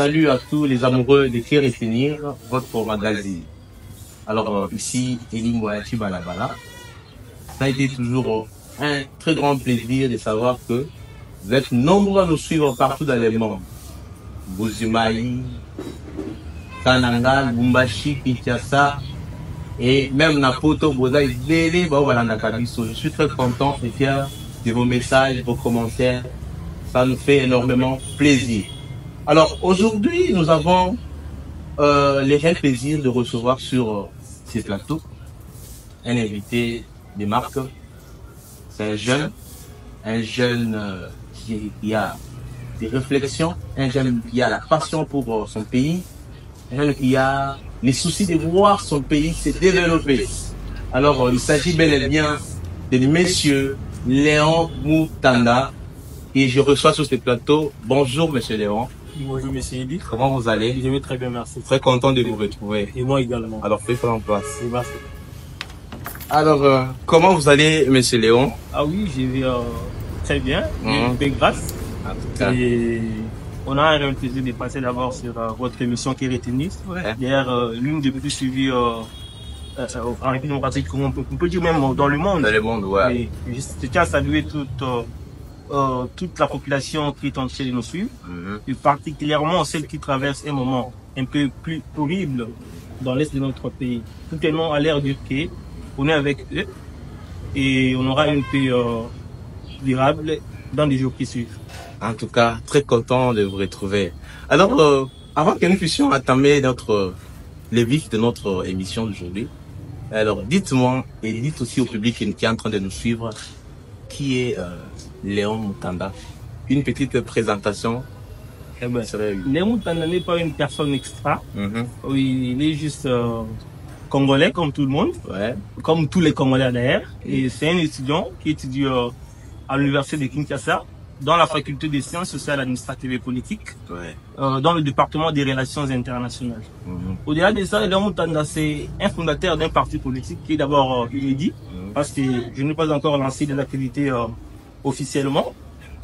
salut à tous les amoureux de Qui Retenir, votre magazine. Alors ici, Eli Mouachi Balabala. Ça a été toujours un très grand plaisir de savoir que vous êtes nombreux à nous suivre partout dans le monde. Buzumaï, Kananga, Lumbashi, Kinshasa et même Napoto, Bozaï, Délé, Baobalandakabiso. Je suis très content et fier de vos messages, vos commentaires. Ça nous fait énormément plaisir. Alors aujourd'hui, nous avons le réel plaisir de recevoir sur ce plateau un invité de marque. C'est un jeune qui a des réflexions, un jeune qui a la passion pour son pays, un jeune qui a les soucis de voir son pays se développer. Alors il s'agit bel et bien de monsieur Léon Moutanda et je reçois sur ce plateau. Bonjour monsieur Léon. Bonjour monsieur Eli. Comment vous allez? Je vais très bien, merci. Très content de vous retrouver. Et moi également. Alors faites en place. Et merci. Alors comment vous allez monsieur Léon? Ah oui, je vais très bien, bien grâce. En tout cas. Et on a un réel plaisir de passer d'abord sur votre émission Qui Retenir. Ouais. D'ailleurs, l'une des plus suivies en République démocratique, on peut dire même dans le monde. Dans le monde, ouais. Et je tiens à saluer toute la population qui est en train de nous suivre, et particulièrement celle qui traverse un moment un peu plus horrible dans l'est de notre pays. Tout est non à l'air du quai, on est avec eux et on aura une paix durable dans les jours qui suivent. En tout cas, très content de vous retrouver. Alors, avant que nous puissions entamer le vif de notre émission d'aujourd'hui, alors dites-moi et dites aussi au public qui est en train de nous suivre, qui est Léon Moutanda. Une petite présentation. Léon Moutanda n'est pas une personne extra. Oui, il est juste congolais comme tout le monde, comme tous les Congolais d'ailleurs. Et c'est un étudiant qui étudie à l'université de Kinshasa, dans la faculté des sciences sociales, administratives et politiques, dans le département des relations internationales. Au-delà de ça, Léon Moutanda, c'est un fondateur d'un parti politique qui est d'abord inédit, parce que je n'ai pas encore lancé des activités officiellement.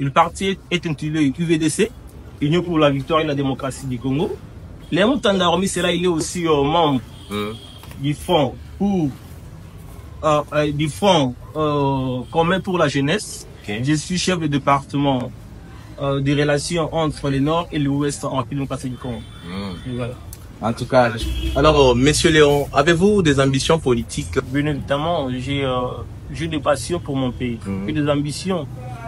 Le parti est intitulé UVDC, Union pour la victoire et la démocratie du Congo. Léon Moutanda, hormis cela, il est aussi membre du fonds commun pour la jeunesse. Je suis chef de département des relations entre le Nord et l'Ouest en République démocratique du Congo. Voilà. En tout cas, alors monsieur Léon, avez-vous des ambitions politiques? Bien évidemment, j'ai des passions pour mon pays, j'ai des ambitions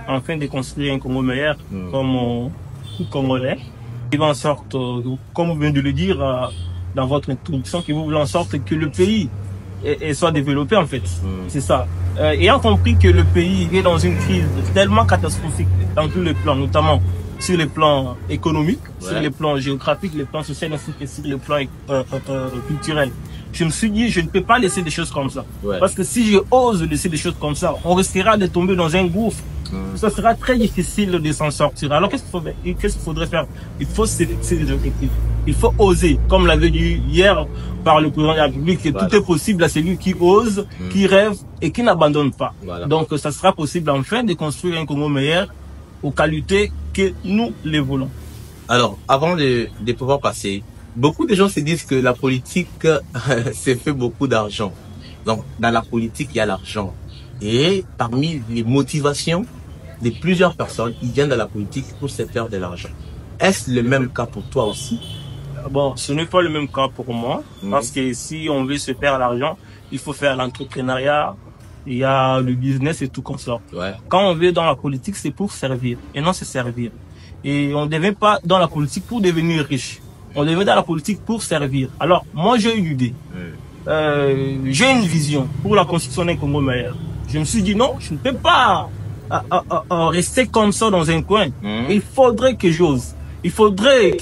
afin de construire un Congo meilleur comme tout Congolais. Il va en sorte, comme vous venez de le dire dans votre introduction, que vous voulez en sorte que le pays soit développé en fait. C'est ça. Ayant compris que le pays est dans une crise tellement catastrophique dans tous les plans, notamment sur les plans économiques, sur les plans géographiques, les plans sociaux, ainsi que sur les plans culturels. Je me suis dit, je ne peux pas laisser des choses comme ça. Parce que si je ose laisser des choses comme ça, on risquera de tomber dans un gouffre. Ça sera très difficile de s'en sortir. Alors qu'est-ce qu'il faudrait faire? Il faut se fixer des objectifs. Il faut oser, comme l'avait dit hier par le président de la République, que tout est possible à celui qui ose, qui rêve et qui n'abandonne pas. Donc ça sera possible enfin de construire un Congo meilleur aux qualités que nous les voulons. Alors, avant de pouvoir passer, beaucoup de gens se disent que la politique, c'est fait beaucoup d'argent. Donc, dans la politique, il y a l'argent. Et parmi les motivations de plusieurs personnes, ils viennent dans la politique pour se faire de l'argent. Est-ce le même cas pour toi aussi? Bon, ce n'est pas le même cas pour moi, parce que si on veut se faire l'argent, il faut faire l'entrepreneuriat, il y a le business et tout comme ça. Quand on veut dans la politique, c'est pour servir et non se servir. Et on ne devient pas dans la politique pour devenir riche. On devient dans la politique pour servir. Alors, moi, j'ai une idée. J'ai une vision pour la construction d'un Congo meilleur. Je me suis dit non, je ne peux pas rester comme ça dans un coin. Il faudrait que j'ose. Il faudrait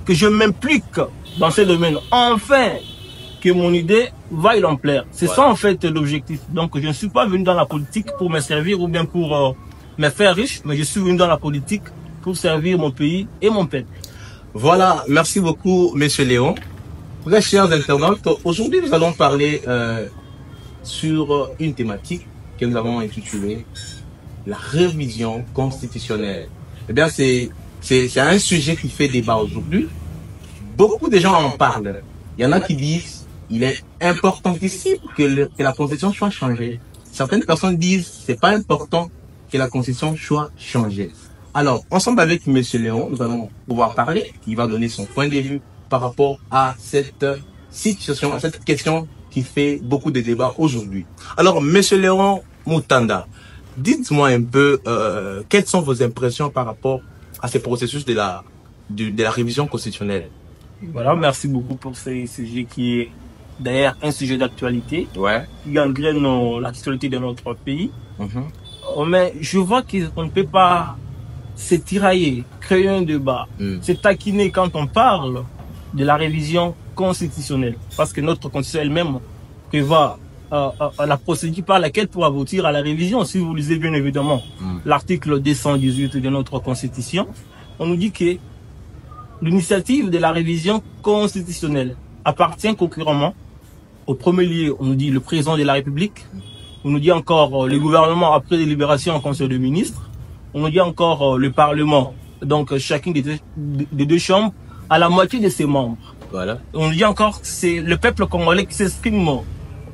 que je m'implique dans ce domaine. Enfin, que mon idée vaille l'ampleur. C'est ça en fait l'objectif. Donc je ne suis pas venu dans la politique pour me servir ou bien pour me faire riche, mais je suis venu dans la politique pour servir mon pays et mon peuple. Voilà, merci beaucoup monsieur Léon. Très chers internautes, aujourd'hui nous allons parler sur une thématique que nous avons intitulée la révision constitutionnelle. Eh bien, c'est c'est un sujet qui fait débat aujourd'hui. Beaucoup de gens en parlent. Il y en a qui disent il est importantissime que la Constitution soit changée. Certaines personnes disent c'est pas important que la Constitution soit changée. Alors, ensemble avec M. Léon, nous allons pouvoir parler. Il va donner son point de vue par rapport à cette situation, à cette question qui fait beaucoup de débats aujourd'hui. Alors, M. Léon Moutanda, dites-moi un peu quelles sont vos impressions par rapport à ce processus de la révision constitutionnelle. Voilà, merci beaucoup pour ce sujet qui est d'ailleurs un sujet d'actualité, qui gangrène l'actualité de notre pays. Mais je vois qu'on ne peut pas se tirailler, créer un débat, se taquiner quand on parle de la révision constitutionnelle. Parce que notre constitution elle-même prévoit la procédure par laquelle pour aboutir à la révision. Si vous lisez bien évidemment l'article 218 de notre constitution, on nous dit que l'initiative de la révision constitutionnelle appartient concurremment au premier lieu, on nous dit le président de la République, on nous dit encore le gouvernement après délibération en conseil de ministres, on nous dit encore le Parlement, donc chacune des deux chambres, à la moitié de ses membres. Voilà. On nous dit encore que c'est le peuple congolais qui s'exprime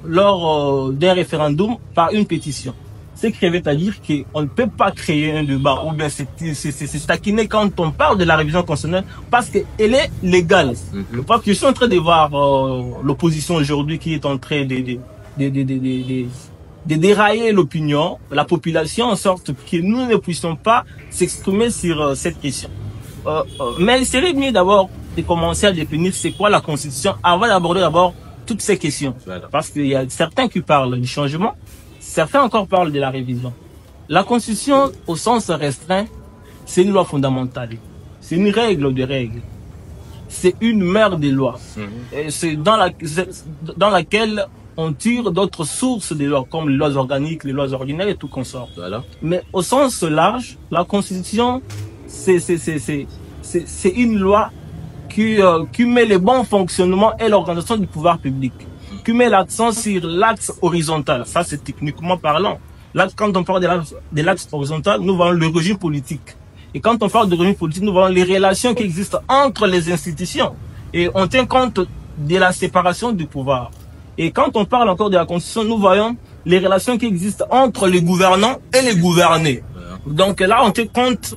lors d'un référendum par une pétition. Ce qui veut dire qu'on ne peut pas créer un débat ou bien c'est taquiner quand on parle de la révision constitutionnelle parce qu'elle est légale. Je suis en train de voir l'opposition aujourd'hui qui est en train de dérailler l'opinion, la population, en sorte que nous ne puissions pas s'exprimer sur cette question. Mais il serait mieux d'abord de commencer à définir c'est quoi la Constitution avant d'aborder d'abord toutes ces questions. Parce qu'il y a certains qui parlent du changement, certains encore parlent de la révision. La Constitution, au sens restreint, c'est une loi fondamentale. C'est une règle de règles. C'est une mère des lois. C'est dans laquelle on tire d'autres sources de lois, comme les lois organiques, les lois ordinaires et tout consort. Voilà. Mais au sens large, la Constitution, c'est une loi qui met le bon fonctionnement et l'organisation du pouvoir public, qui met l'accent sur l'axe horizontal. Ça, c'est techniquement parlant. Là, quand on parle de l'axe horizontal, nous voyons le régime politique. Et quand on parle de régime politique, nous voyons les relations qui existent entre les institutions. Et on tient compte de la séparation du pouvoir. Et quand on parle encore de la Constitution, nous voyons les relations qui existent entre les gouvernants et les gouvernés. Donc là, on tient compte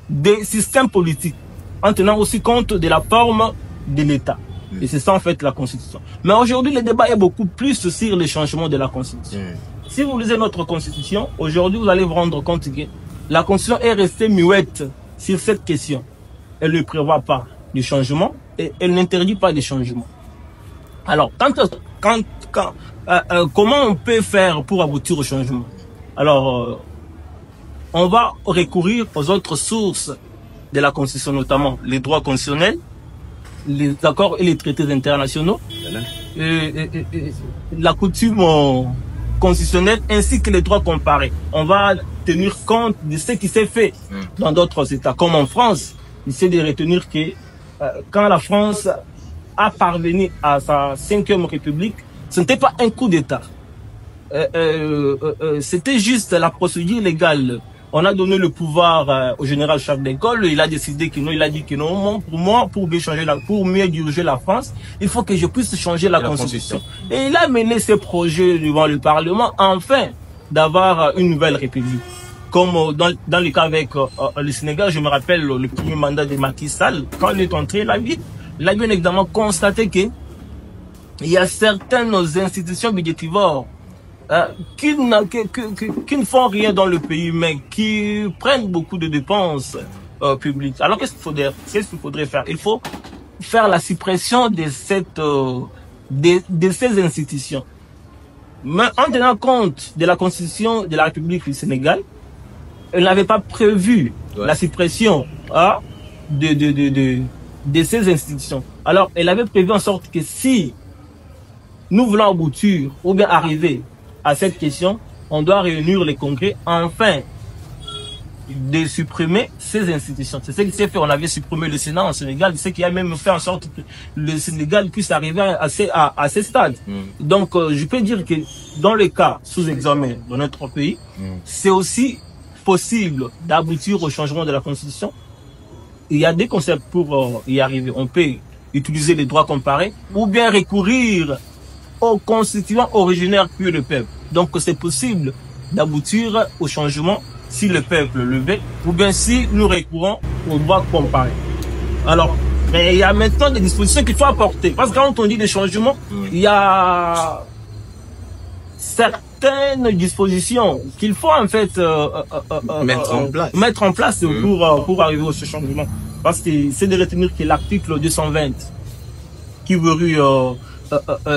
des systèmes politiques, en tenant aussi compte de la forme de l'État. Et c'est ça en fait la Constitution. Mais aujourd'hui, le débat est beaucoup plus sur les changements de la Constitution. Si vous lisez notre Constitution, aujourd'hui, vous allez vous rendre compte que la Constitution est restée muette sur cette question. Elle ne prévoit pas de changement et elle n'interdit pas de changement. Alors, comment on peut faire pour aboutir au changement? Alors, on va recourir aux autres sources de la Constitution, notamment les droits constitutionnels, les accords et les traités internationaux, la coutume constitutionnelle ainsi que les droits comparés. On va tenir compte de ce qui s'est fait dans d'autres États, comme en France. Il s'est de retenir que quand la France a parvenu à sa 5e République, ce n'était pas un coup d'État. C'était juste la procédure légale. On a donné le pouvoir au général Charles de Gaulle. Il a décidé que non, il a dit que non, pour moi, pour mieux diriger la France, il faut que je puisse changer la Constitution. Et il a mené ce projet devant le Parlement, afin d'avoir une nouvelle République. Comme dans le cas avec le Sénégal, je me rappelle le premier mandat de Macky Sall, quand il est entré, il a bien évidemment constaté que il y a certaines institutions budgétivores qui ne font rien dans le pays, mais qui prennent beaucoup de dépenses publiques. Alors qu'est-ce qu'il faudrait faire? Il faut faire la suppression de ces institutions. Mais en tenant compte de la Constitution de la République du Sénégal, elle n'avait pas prévu la suppression de ces institutions. Alors, elle avait prévu en sorte que si nous voulons aboutir ou bien arriver à cette question, on doit réunir les congrès afin de supprimer ces institutions. C'est ce qui s'est fait. On avait supprimé le Sénat en Sénégal, c'est ce qui a même fait en sorte que le Sénégal puisse arriver à ces stades. Donc, je peux dire que dans le cas sous examen de notre pays, c'est aussi possible d'aboutir au changement de la Constitution, il y a des concepts pour y arriver. On peut utiliser les droits comparés ou bien recourir aux constituants originaires puis le peuple. Donc c'est possible d'aboutir au changement si le peuple le veut ou bien si nous recourons aux droits comparés. Alors, mais il y a maintenant des dispositions qu'il faut apporter. Parce que quand on dit des changements, il y a certaines dispositions qu'il faut en fait mettre en place pour arriver à ce changement. Parce que c'est de retenir que l'article 220 qui verrouille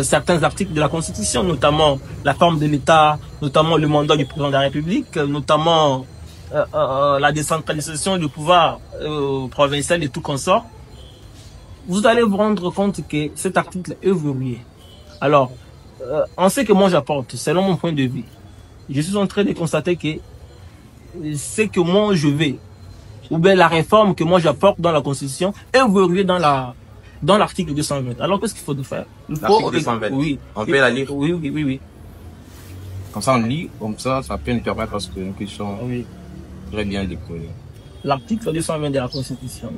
certains articles de la Constitution, notamment la forme de l'État, notamment le mandat du président de la République, notamment la décentralisation du pouvoir provincial et tout consort. Vous allez vous rendre compte que cet article est verrouillé. Alors, en ce que moi j'apporte, selon mon point de vue, je suis en train de constater que ce que moi je vais, ou bien la réforme que moi j'apporte dans la Constitution, est verrouillée dans l'article 220. Alors qu'est-ce qu'il faut faire? L'article 220. Oui. On peut la lire? Oui. Comme ça on lit, comme ça peut nous permettre parce que nous puissions très bien décoller. L'article 220 de la Constitution.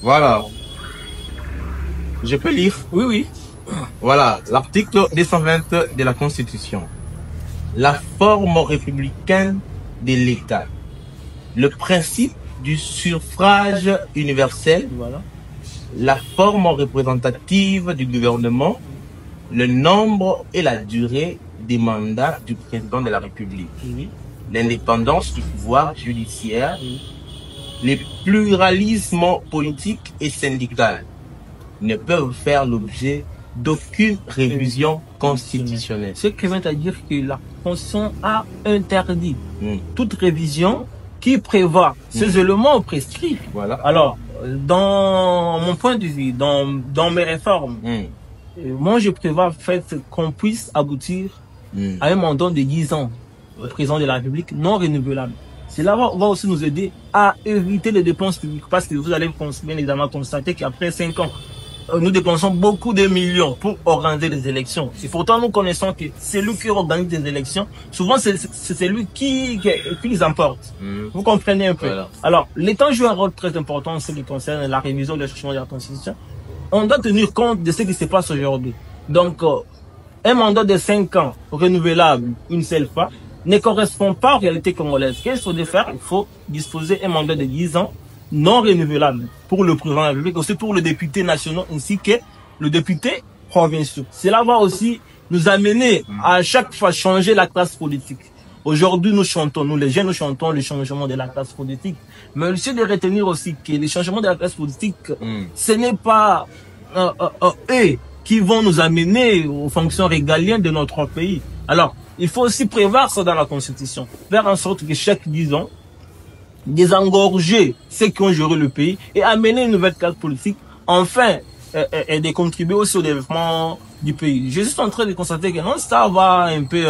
Voilà. Je peux lire? Oui. Voilà, l'article 220 de la Constitution. La forme républicaine de l'État. Le principe du suffrage universel. Voilà. La forme représentative du gouvernement. Le nombre et la durée des mandats du président de la République. L'indépendance du pouvoir judiciaire. Le pluralisme politique et syndical ne peuvent faire l'objet d'aucune révision constitutionnelle. Ce qui veut dire que la Constitution a interdit toute révision qui prévoit ces éléments prescrits. Voilà. Alors, dans mon point de vue, dans mes réformes, moi je prévois qu'on puisse aboutir à un mandat de 10 ans au président de la République non renouvelable. Cela va aussi nous aider à éviter les dépenses publiques parce que vous allez bien évidemment constater qu'après 5 ans, nous dépensons beaucoup de millions pour organiser des élections. Et pourtant, nous connaissons que c'est lui qui organise des élections. Souvent, c'est lui qui les emporte. Vous comprenez un peu. Voilà. Alors, l'État joue un rôle très important en ce qui concerne la révision de changement de la Constitution. On doit tenir compte de ce qui se passe aujourd'hui. Donc, un mandat de 5 ans renouvelable une seule fois ne correspond pas aux réalités congolaises. Qu'est-ce qu'il faut faire? Il faut disposer un mandat de 10 ans non renouvelable pour le président de la République, aussi pour le député national ainsi que le député provincial. Cela va aussi nous amener à chaque fois changer la classe politique. Aujourd'hui, nous chantons, nous les jeunes, nous chantons le changement de la classe politique. Mais aussi de retenir aussi que le changement de la classe politique, ce n'est pas eux qui vont nous amener aux fonctions régaliennes de notre pays. Alors, il faut aussi prévoir ça dans la Constitution, faire en sorte que chaque 10 ans, désengorger ceux qui ont géré le pays et amener une nouvelle classe politique, enfin, et de contribuer aussi au développement du pays. Je suis en train de constater que non, ça va un peu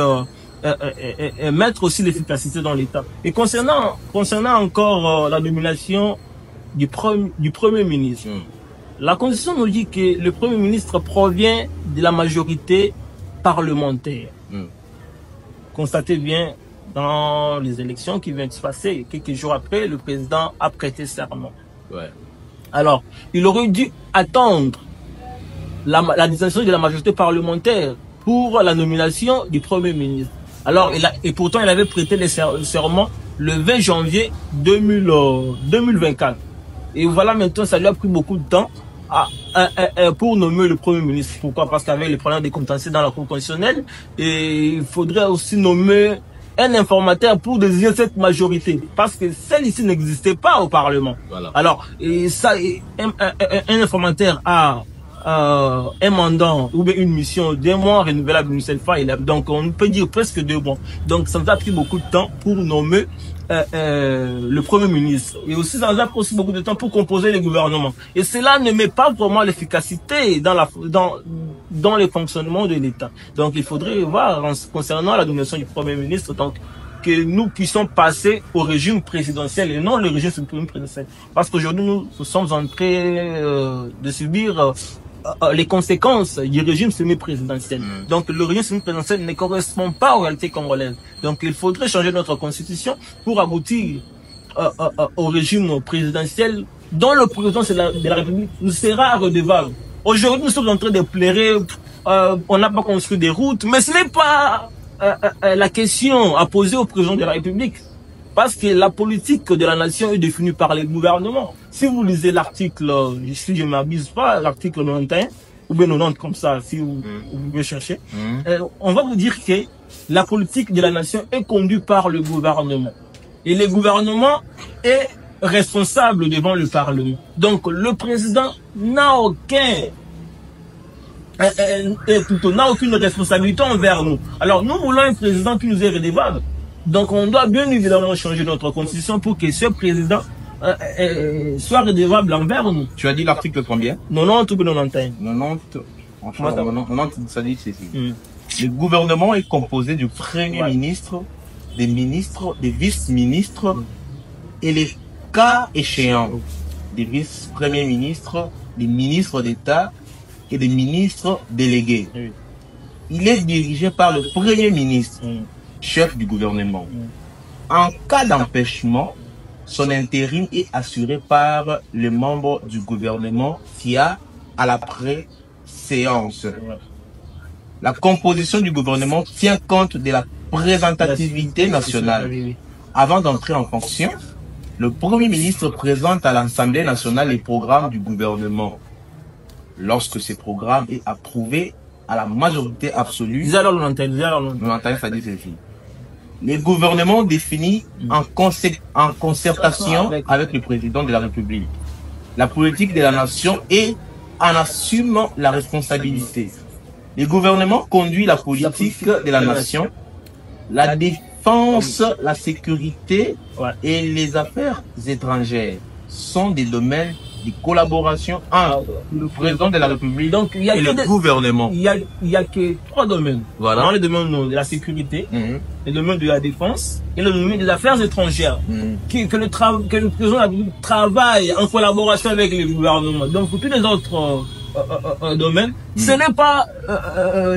mettre aussi l'efficacité dans l'État. Et concernant encore la nomination du Premier ministre, la Constitution nous dit que le Premier ministre provient de la majorité parlementaire. Constatez bien, dans les élections qui viennent de se passer, quelques jours après, le président a prêté serment. Alors, il aurait dû attendre la désignation de la majorité parlementaire pour la nomination du Premier ministre. Alors, et pourtant, il avait prêté le serment le 20 janvier 2024. Et voilà, maintenant, ça lui a pris beaucoup de temps pour nommer le Premier ministre. Pourquoi? Parce qu'avec les problèmes de contentieux dans la Cour constitutionnelle, et il faudrait aussi nommer un informateur pour désigner cette majorité. Parce que celle-ci n'existait pas au Parlement. Voilà. Alors, un informateur a un mandat ou bien une mission d'1 mois renouvelable une seule fois. Donc, on peut dire presque 2 mois. Donc, ça nous a pris beaucoup de temps pour nommer le Premier ministre. Et aussi, ça nous a pris aussi beaucoup de temps pour composer le gouvernement. Et cela ne met pas vraiment l'efficacité dans le fonctionnement de l'État. Donc, il faudrait voir, concernant la nomination du Premier ministre, donc, que nous puissions passer au régime présidentiel et non le régime présidentiel. Parce qu'aujourd'hui, nous sommes en train de subir les conséquences du régime semi-présidentiel. Donc le régime semi-présidentiel ne correspond pas aux réalités congolaises. Donc il faudrait changer notre constitution pour aboutir au régime présidentiel dont le président de la République nous sera redevable. Aujourd'hui, nous sommes en train de pleurer, on n'a pas construit des routes, mais ce n'est pas la question à poser au président de la République. Parce que la politique de la nation est définie par les gouvernements. Si vous lisez l'article, si je ne m'abuse pas, l'article 91, ou bien 90 comme ça, si vous pouvez chercher, on va vous dire que la politique de la nation est conduite par le gouvernement. Et le gouvernement est responsable devant le Parlement. Donc le président n'a aucune responsabilité envers nous. Alors nous voulons un président qui nous est redevable. Donc on doit bien évidemment changer notre constitution pour que ce président soit redevable envers nous. Tu as dit l'article combien? 90 ou 91. 90, enfin, 90, ça dit ceci. Le gouvernement est composé du Premier ministre, des ministres, des vice-ministres et les cas échéants des vice-premiers ministres, des ministres d'État et des ministres délégués. Il est dirigé par le Premier ministre, chef du gouvernement. En cas d'empêchement, son intérim est assuré par les membres du gouvernement via à la préséance. La composition du gouvernement tient compte de la représentativité nationale. Avant d'entrer en fonction, le Premier ministre présente à l'Assemblée nationale les programmes du gouvernement. Lorsque ce programme est approuvé à la majorité absolue, ça dit ceci. Le gouvernement définit en concertation avec le président de la République la politique de la nation et en assume la responsabilité. Le gouvernement conduit la politique de la nation, la défense, la sécurité et les affaires étrangères sont des domaines de collaboration entre le président de la République donc, et le gouvernement. Il y a que 3 domaines. Voilà. Dans le domaine de la sécurité, le domaine de la défense et le domaine des affaires étrangères. Que le président de la République travaille en collaboration avec le gouvernement. Donc pour tous les autres domaines, ce n'est pas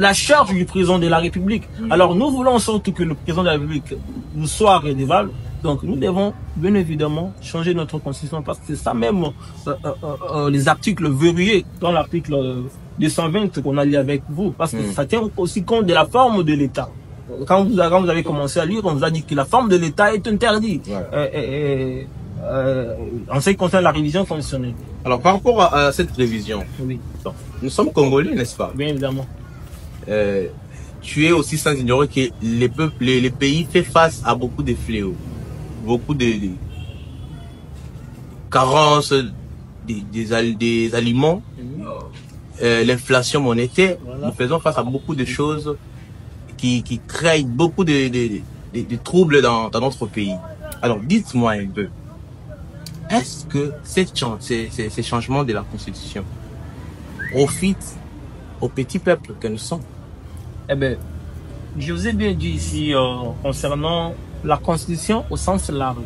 la charge du président de la République. Alors nous voulons en sorte que le président de la République nous soit redevable. Donc nous devons bien évidemment changer notre constitution parce que c'est ça même les articles verrouillés dans l'article 220 qu'on a lu avec vous parce que ça tient aussi compte de la forme de l'État. Quand vous avez commencé à lire, on vous a dit que la forme de l'État est interdite en ce qui concerne la révision constitutionnelle. Alors par rapport à cette révision, nous sommes Congolais, n'est-ce pas? Bien évidemment. Tu es aussi sans ignorer que les pays font face à beaucoup de fléaux. Beaucoup de carences des aliments, l'inflation monétaire. Nous faisons face à beaucoup de choses qui créent beaucoup de troubles dans notre pays. Alors dites-moi un peu, est-ce que ces changements de la Constitution profitent au petit peuple que nous sommes? Eh bien, je vous ai bien dit ici concernant la Constitution au sens large.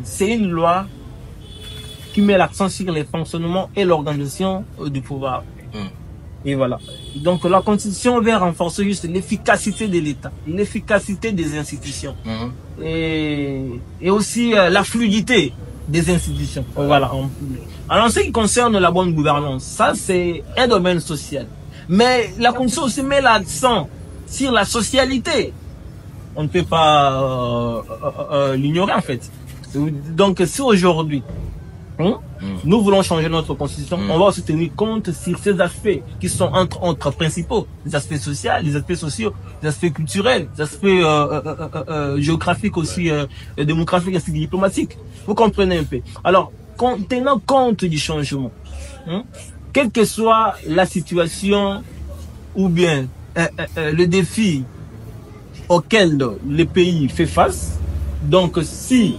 C'est une loi qui met l'accent sur les fonctionnements et l'organisation du pouvoir. Et voilà. Donc la Constitution vient renforcer juste l'efficacité de l'État, l'efficacité des institutions et aussi la fluidité des institutions. Voilà. Alors en ce qui concerne la bonne gouvernance, ça c'est un domaine social. Mais la Constitution aussi met l'accent sur la socialité. On ne peut pas l'ignorer en fait. Donc si aujourd'hui nous voulons changer notre constitution, on va aussi tenir compte sur ces aspects qui sont entre autres principaux, les aspects sociaux, les aspects sociaux, les aspects culturels, les aspects géographiques aussi, démographiques et diplomatiques. Vous comprenez un peu. Alors, tenant compte du changement, quelle que soit la situation ou bien le défi auquel le pays fait face, donc si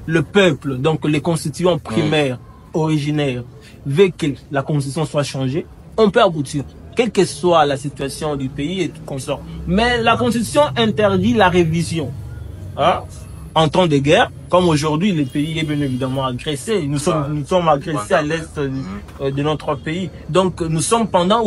le peuple, donc les constituants primaires, originaires, veulent que la constitution soit changée, on peut aboutir, quelle que soit la situation du pays et tout consort. Mais la constitution interdit la révision en temps de guerre Comme aujourd'hui, le pays est bien évidemment agressé. Nous sommes agressés à l'est de notre pays. Donc, nous sommes pendant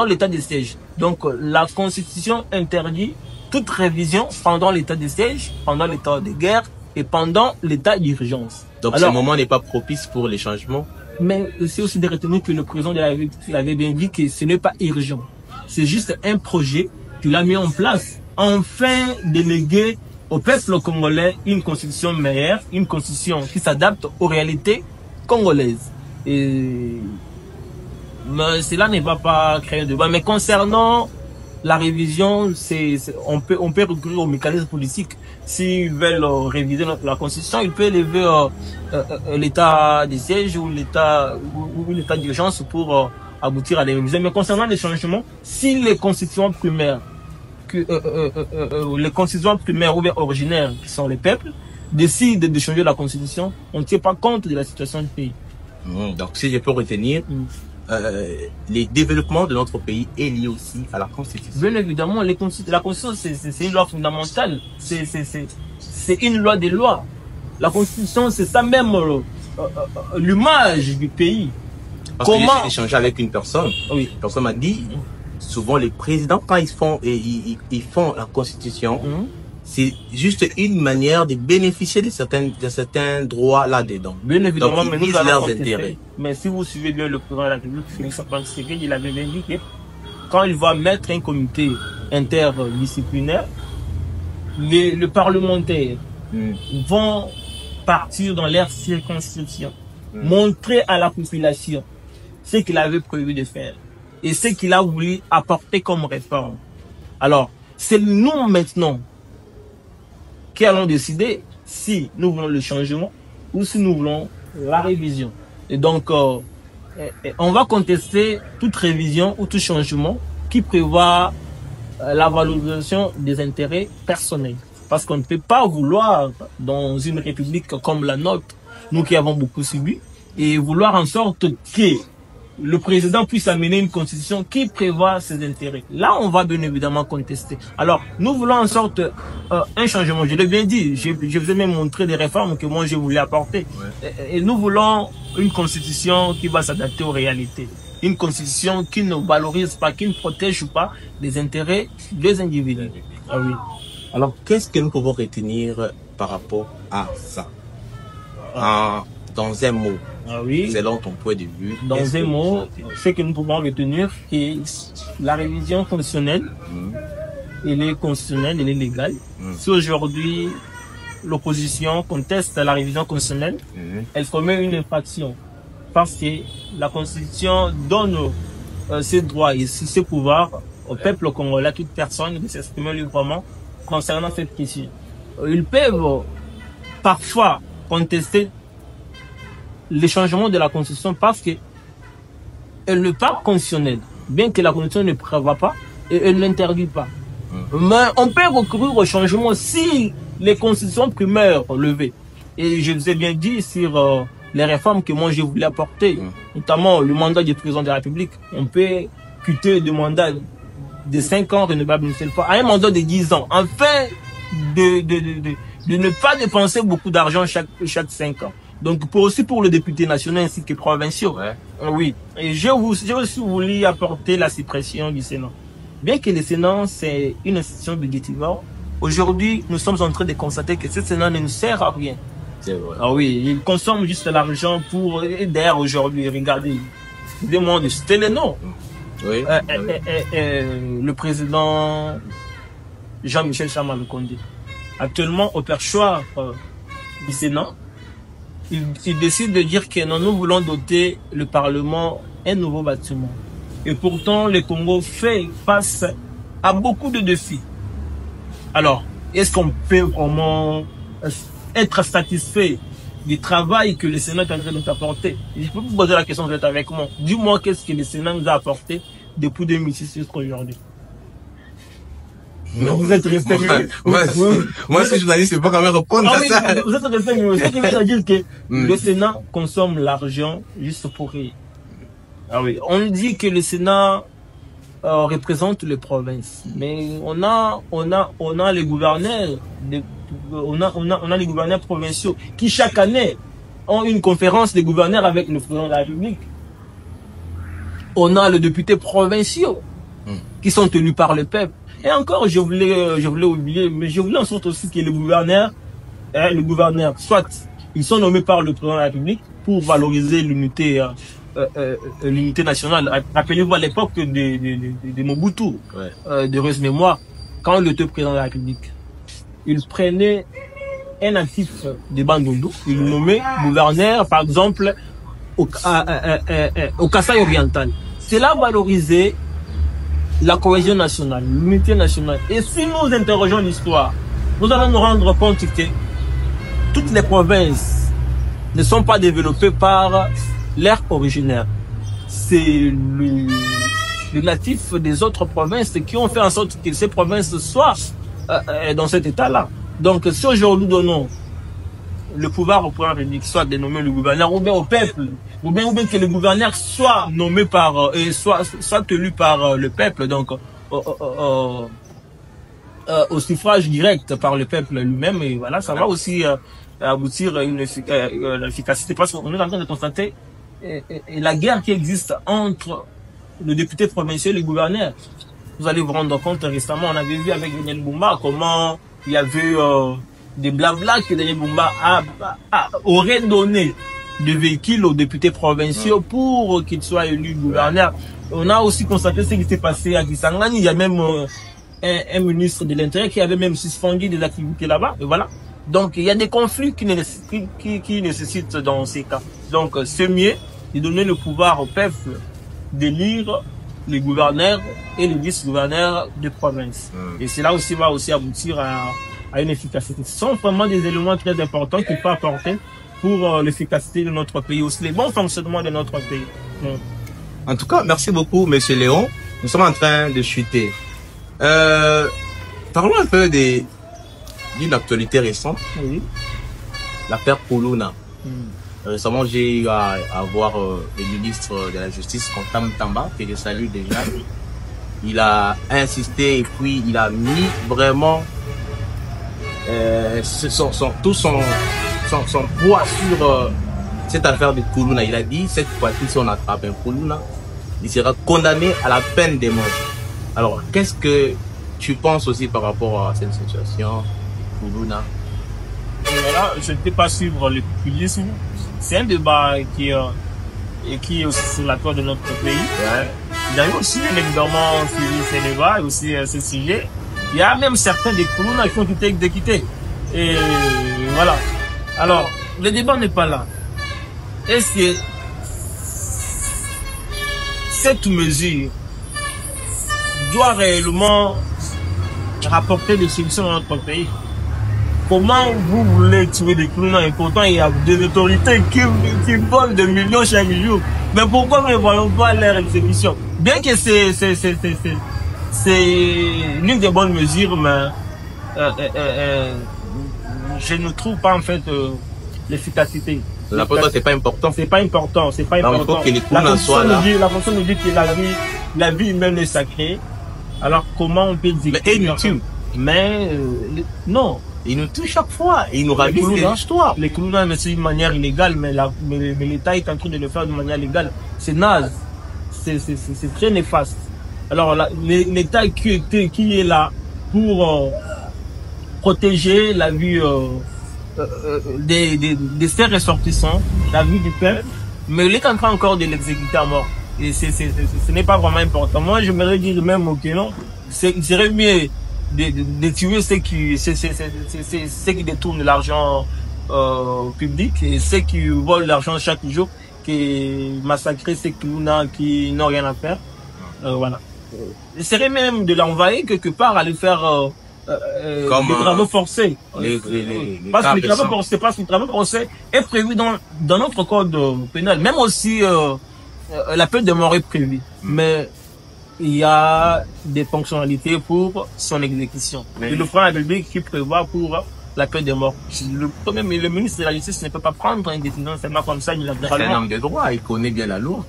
l'état de siège. Donc, la Constitution interdit toute révision pendant l'état de siège, pendant l'état de guerre et pendant l'état d'urgence. Donc, ce moment n'est pas propice pour les changements. Mais c'est aussi de retenir que le président de la République avait bien dit que ce n'est pas urgent. C'est juste un projet qu'il a mis en place. Enfin, déléguer au peuple congolais une constitution meilleure, une constitution qui s'adapte aux réalités congolaises. Mais cela ne va pas créer de débat. Mais concernant la révision, on peut recourir au mécanisme politique. S'ils veulent réviser la constitution, ils peuvent élever l'état de siège ou l'état d'urgence pour aboutir à des révisions. Mais concernant les changements, si les constitutions primaires ou bien originaires, qui sont les peuples, décident de changer la constitution, on ne tient pas compte de la situation du pays. Donc, si je peux retenir, les développements de notre pays est lié aussi à la constitution. Bien évidemment, la constitution, c'est une loi fondamentale. C'est une loi des lois. La constitution, c'est ça même l'image du pays. Parce que j'ai échangé avec une personne. Oui. La personne m'a dit, souvent les présidents, quand ils font la constitution, c'est juste une manière de bénéficier de certains droits là-dedans. Bien évidemment, donc, mais nous allons leurs intérêts. Mais si vous suivez bien le président de la République, Félix Antoine Tshisekedi, il avait bien dit que quand il va mettre un comité interdisciplinaire, les parlementaires vont partir dans leur circonscription, montrer à la population ce qu'il avait prévu de faire et ce qu'il a voulu apporter comme réforme. Alors, c'est nous maintenant qui allons décider si nous voulons le changement ou si nous voulons la révision. Et donc, on va contester toute révision ou tout changement qui prévoit la valorisation des intérêts personnels. Parce qu'on ne peut pas vouloir, dans une république comme la nôtre, nous qui avons beaucoup subi, et vouloir en sorte que le président puisse amener une constitution qui prévoit ses intérêts. Là, on va bien évidemment contester. Alors, nous voulons en sorte un changement. Je l'ai bien dit, je vous ai même montré des réformes que moi je voulais apporter. Ouais. Et nous voulons une constitution qui va s'adapter aux réalités. Une constitution qui ne valorise pas, qui ne protège pas les intérêts des individus. Ah oui. Alors, qu'est-ce que nous pouvons retenir par rapport à ça? Dans un mot, selon ton point de vue. Dans un mot, ce que nous pouvons retenir, c'est la révision constitutionnelle. Elle est constitutionnelle, elle est légale. Si aujourd'hui, l'opposition conteste la révision constitutionnelle, elle commet une infraction. Parce que la Constitution donne ses droits et ses pouvoirs au peuple congolais, à toute personne de s'exprimer librement concernant cette question. Ils peuvent parfois contester les changements de la Constitution parce qu'elle n'est pas constitutionnelle, bien que la Constitution ne prévoit pas et elle n'interdit pas. Mais on peut recourir au changement si les constitutions primaires levées. Et je vous ai bien dit sur les réformes que moi je voulais apporter, notamment le mandat du président de la République. On peut quitter de mandat de 5 ans renouvelable une seule fois à un mandat de 10 ans, afin de ne pas dépenser beaucoup d'argent chaque 5 ans. Donc aussi pour le député national ainsi que provinciaux. Oui. Et j'ai aussi voulu apporter la suppression du Sénat. Bien que le Sénat c'est une institution budgétivore, aujourd'hui nous sommes en train de constater que ce Sénat ne nous sert à rien. Ah oui, il consomme juste l'argent pour... Et d'ailleurs aujourd'hui, regardez, de citer les noms. Oui. Le président Jean-Michel Sama-Lukonde, actuellement au perchoir du Sénat, il décide de dire que non, nous voulons doter le Parlement un nouveau bâtiment. Et pourtant, le Congo fait face à beaucoup de défis. Alors, est-ce qu'on peut vraiment être satisfait du travail que le Sénat est en train de nous apporter? Je peux vous poser la question, vous êtes avec moi. Dis-moi qu'est-ce que le Sénat nous a apporté depuis 2006 jusqu'à aujourd'hui. Vous êtes resté moi, ce journaliste, je ne peux pas quand même répondre à ça. Vous êtes resté ce qui veut dire que le Sénat consomme l'argent juste pour rire. Ah oui, on dit que le Sénat représente les provinces, mais on a les gouverneurs on a les gouverneurs provinciaux qui chaque année ont une conférence des gouverneurs avec le président de la République. On a les députés provinciaux qui sont élus par le peuple. Et encore, je voulais oublier, mais je voulais en sorte aussi que les gouverneurs, soit ils sont nommés par le président de la République pour valoriser l'unité nationale. Rappelez-vous à l'époque de Mobutu, d'heureuse mémoire, quand il était président de la République, il prenait un actif de Bandundu, il le nommait gouverneur, par exemple, au Kasaï oriental. Cela valorisait la cohésion nationale, l'unité nationale. Et si nous interrogeons l'histoire, nous allons nous rendre compte que toutes les provinces ne sont pas développées par l'air originaire. C'est les natifs des autres provinces qui ont fait en sorte que ces provinces soient dans cet état-là. Donc, si aujourd'hui nous donnons le pouvoir au président République, soit dénommé le gouverneur, ou bien au peuple, ou bien que le gouverneur soit nommé par, soit élu par le peuple, donc au suffrage direct par le peuple lui-même, et voilà, ça va aussi aboutir à une efficacité, parce qu'on est en train de constater la guerre qui existe entre le député provincial et le gouverneur. Vous allez vous rendre compte, récemment, on avait vu avec Daniel Bumba comment il y avait des blabla que Daniel Bumba aurait donné de véhicules aux députés provinciaux pour qu'ils soient élus gouverneurs. On a aussi constaté ce qui s'est passé à Kisangani. Il y a même un ministre de l'Intérieur qui avait même suspendu des activités là-bas. Et voilà. Donc, il y a des conflits qui nécessitent dans ces cas. Donc, c'est mieux de donner le pouvoir au peuple d'élire les gouverneurs et les vice-gouverneurs de province. Et cela aussi va aussi aboutir à une efficacité. Ce sont vraiment des éléments très importants qu'il faut apporter pour l'efficacité de notre pays, aussi le bon fonctionnement de notre pays. En tout cas, merci beaucoup, Monsieur Léon. Nous sommes en train de chuter. Parlons un peu d'une actualité récente. Oui. L'affaire Koulouna. Récemment, j'ai eu à voir le ministre de la Justice, Kantam Tamba, que je salue déjà. Il a insisté et puis il a mis vraiment tout son poids sur cette affaire de Koulouna. Il a dit, cette fois-ci, si on attrape un Koulouna, il sera condamné à la peine de mort. Alors, qu'est-ce que tu penses aussi par rapport à cette situation, Koulouna? Voilà, je ne peux pas suivre le populisme. C'est un débat qui est aussi sur la toile de notre pays. Il y a eu aussi évidemment suivi ces débats et aussi ce sujet. Il y a même certains des Koulouna qui ont été exécutés. Et voilà. Alors, le débat n'est pas là. Est-ce que cette mesure doit réellement rapporter des solutions dans notre pays? Comment vous voulez tuer des Koulouna et pourtant il y a des autorités qui volent des millions chaque jour? Mais pourquoi nous ne voyons pas leur exécution? Bien que c'est l'une des bonnes mesures, mais je ne trouve pas en fait l'efficacité. La pour toi, c'est pas important. C'est pas important, c'est pas important. Il faut que les Koulouna soient là. La fonction nous dit que la vie humaine est sacrée. Alors comment on peut exécuter? Mais non. Ils nous tuent chaque fois. Ils nous ravissent l'histoire. Les Koulouna, mais c'est d'une manière illégale, mais l'État est en train de le faire de manière légale. C'est naze. C'est très néfaste. Alors, l'État qui est là pour protéger la vie de ses ressortissants, la vie du peuple, mais il est en train encore de l'exécuter à mort. Et ce n'est pas vraiment important. Moi, j'aimerais dire même au non, il serait mieux de tuer ceux qui détournent l'argent public et ceux qui volent l'argent chaque jour, qui massacrer ceux qui n'ont rien à faire. Voilà. Il serait même de l'envoyer quelque part, aller faire des travaux forcés. Parce que les travaux forcés est prévu dans notre code pénal. Même aussi la peine de mort est prévue. Mais il y a des fonctionnalités pour son exécution. Et le président de la République qui prévoit pour la peine de mort. Le ministre de la Justice ne peut pas prendre une décision seulement comme ça unilatéralement. C'est un homme de droit, il connaît bien la loi.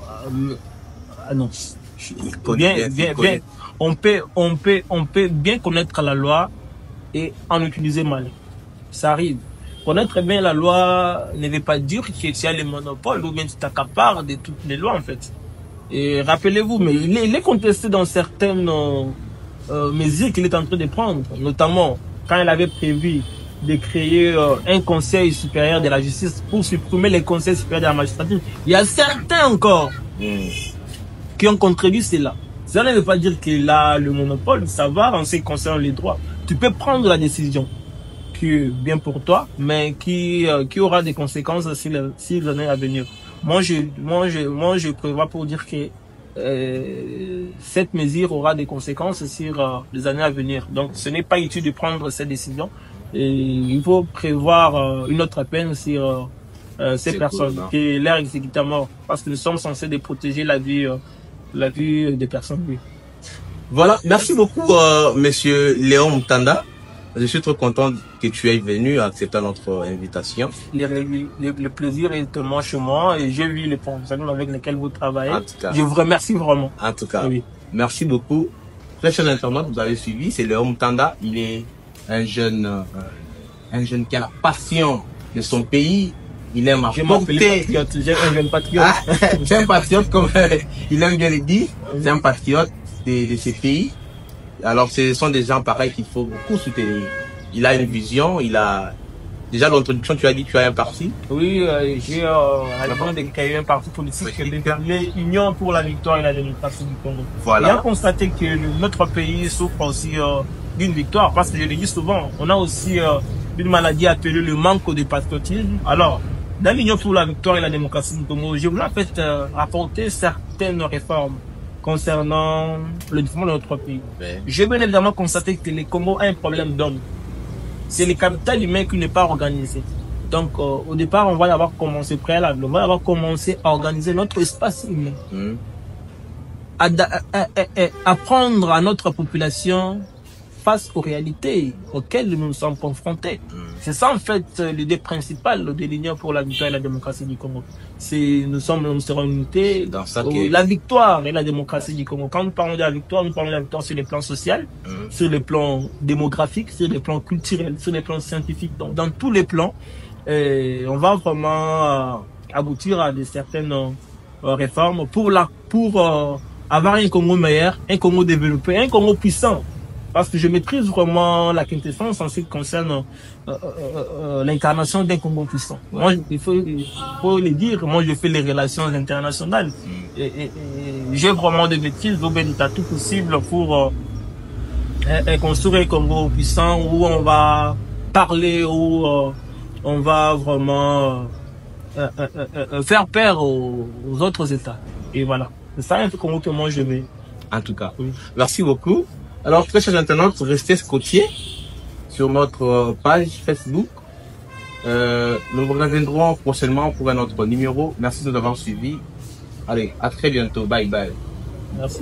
Non. On peut bien connaître la loi et en utiliser mal. Ça arrive. Connaître bien la loi ne veut pas dire que tu as le monopole ou bien tu t'accapares de toutes les lois, en fait. Et rappelez-vous, mais il est contesté dans certaines mesures qu'il est en train de prendre, notamment quand il avait prévu de créer un conseil supérieur de la justice pour supprimer les conseils supérieurs de la magistrature. Il y a certains encore qui ont contredit cela. Ça ne veut pas dire qu'il a le monopole, ça va en ce qui concerne les droits. Tu peux prendre la décision qui est bien pour toi, mais qui aura des conséquences sur les années à venir. Moi, je prévois pour dire que cette mesure aura des conséquences sur les années à venir. Donc, ce n'est pas utile de prendre cette décision. Et il faut prévoir une autre peine sur ces personnes, qui est leur exécuté à mort, parce que nous sommes censés de protéger la vie des personnes. Oui. Voilà, merci beaucoup, monsieur Léon Mtanda. Je suis trop content que tu aies venu accepter notre invitation. Le plaisir est tellement chez moi et j'ai vu les professionnels avec lesquels vous travaillez. En tout cas, je vous remercie vraiment. En tout cas, oui. Merci beaucoup. Très chers internautes, vous avez suivi, c'est Léon Mtanda. Il est un jeune qui a la passion de son pays. Il aime apporter. J'ai un jeune patriote. C'est un patriote, comme il aime bien le dire. C'est un patriote de ce pays. Alors, ce sont des gens pareils qu'il faut beaucoup soutenir. Il a une vision, il a... Déjà, l'introduction, tu as dit que tu as un parti. Oui, j'ai avant de créer un parti politique qui est l'Union pour la victoire et la démocratie du Congo. Voilà. Et on a constaté que notre pays souffre aussi d'une victoire, parce que je le dis souvent, on a aussi une maladie appelée le manque de patriotisme. Alors, dans l'Union pour la victoire et la démocratie du Congo, je voulais en fait apporter certaines réformes concernant le développement de notre pays. J'ai bien évidemment constaté que le Congo a un problème d'homme. C'est le capital humain qui n'est pas organisé. Donc, au départ, on va y avoir commencé préalablement, on va y avoir commencé à organiser notre espace humain. Apprendre à notre population face aux réalités auxquelles nous nous sommes confrontés. C'est ça en fait l'idée principale de l'Union pour la victoire et la démocratie du Congo. Nous serons unités dans la victoire et la démocratie du Congo. Quand nous parlons de la victoire, nous parlons de la victoire sur les plans social, sur les plans démographiques, sur les plans culturels, sur les plans scientifiques. Donc dans tous les plans, on va vraiment aboutir à certaines réformes pour avoir un Congo meilleur, un Congo développé, un Congo puissant. Parce que je maîtrise vraiment la quintessence en ce qui concerne l'incarnation d'un Congo puissant. Moi, il faut le dire, moi je fais les relations internationales. Et j'ai vraiment des maîtrises au bénéfice tout possible pour construire un Congo puissant où on va parler, où on va vraiment faire peur aux autres États. Et voilà. C'est ça un peu Congo que moi je veux. En tout cas, oui. Merci beaucoup. Alors, très chers internautes, restez scotchés sur notre page Facebook. Nous vous reviendrons prochainement pour un autre numéro. Merci de nous avoir suivis. Allez, à très bientôt. Bye bye. Merci.